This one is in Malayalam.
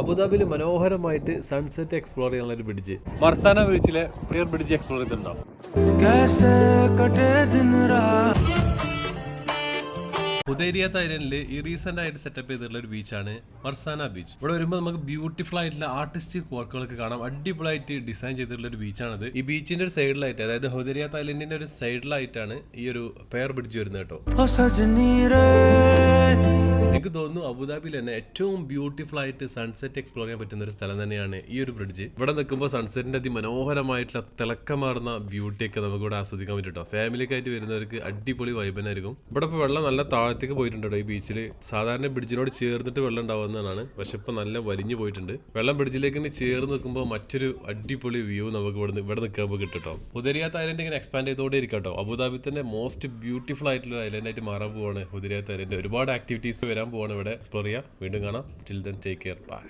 അബുദാബിയിൽ മനോഹരമായിട്ട് സൺസെറ്റ് എക്സ്പ്ലോർ ചെയ്യാനുള്ള ഒരു ബ്രിഡ്ജ്, മർസാന ബീച്ചിലെ പ്രിയർ ബ്രിഡ്ജ് എക്സ്പ്ലോർ ചെയ്തിട്ടുണ്ടോ? ഹുദൈരിയ തായ്ലൻഡിൽ ഈ റീസെന്റ് ആയിട്ട് സെറ്റപ്പ് ചെയ്തിട്ടുള്ള ഒരു ബീച്ചാണ് മർസാന ബീച്ച്. ഇവിടെ വരുമ്പോൾ നമുക്ക് ബ്യൂട്ടിഫുൾ ആയിട്ടുള്ള ആർട്ടിസ്റ്റിക് വർക്കുകളൊക്കെ കാണാം. അടിപൊളിയായിട്ട് ഡിസൈൻ ചെയ്തിട്ടുള്ള ഒരു ബീച്ചാണത്. ഈ ബീച്ചിന്റെ ഒരു സൈഡിലായിട്ട്, അതായത് ഹുദൈരിയ തായ്ലൻഡിന്റെ ഒരു സൈഡിലായിട്ടാണ് ഈ ഒരു പെയർ ബ്രിഡ്ജ് വരുന്നത് കേട്ടോ. എനിക്ക് തോന്നുന്നു അബുദാബിയിൽ തന്നെ ഏറ്റവും ബ്യൂട്ടിഫുൾ ആയിട്ട് സൺസെറ്റ് എക്സ്പ്ലോർ ചെയ്യാൻ പറ്റുന്ന ഒരു സ്ഥലം തന്നെയാണ് ഈ ഒരു ബ്രിഡ്ജ്. ഇവിടെ നിൽക്കുമ്പോൾ സൺസെറ്റിന്റെ അതിമനോഹരമായിട്ടുള്ള തിളക്കമാർന്ന ബ്യൂട്ടിയൊക്കെ നമുക്ക് ഇവിടെ ആസ്വദിക്കാൻ പറ്റും കേട്ടോ. ഫാമിലിക്കായിട്ട് വരുന്നവർക്ക് അടിപൊളി വൈബനായിരിക്കും. ഇവിടെ ഇപ്പോൾ വെള്ളം നല്ല താഴത്തേക്ക് പോയിട്ടുണ്ട് കേട്ടോ. ഈ ബീച്ചിൽ സാധാരണ ബ്രിഡ്ജിനോട് ചേർന്നിട്ട് വെള്ളം ഉണ്ടാവുന്നതാണ്, പക്ഷെ ഇപ്പൊ നല്ല വലിഞ്ഞു പോയിട്ടുണ്ട്. വെള്ളം ബ്രിഡ്ജിലേക്ക് ചേർന്ന് നിൽക്കുമ്പോൾ മറ്റൊരു അടിപൊളി വ്യൂ നമുക്ക് ഇവിടെ നിൽക്കുമ്പോൾ കിട്ടും കേട്ടോ. ഹുദൈരിയ തായ്ലൻഡ് ഇങ്ങനെ എക്സ്പാൻഡ് ചെയ്തോടെ ഇരിക്കും കേട്ടോ. അബുദാബി തന്നെ മോസ്റ്റ് ബ്യൂട്ടിഫുൾ ആയിട്ടുള്ള ഐലൻഡ് ആയിട്ട് മാറാൻ പോവാണ് ഹുദൈരിയ തായ്ലൻഡ്. ഒരുപാട് ആക്ടിവിറ്റീസ് വരാൻ പോവാണ് ഇവിടെ. എക്സ്പ്ലോർ ചെയ്യാം. വീണ്ടും കാണാം. Till then take care. By.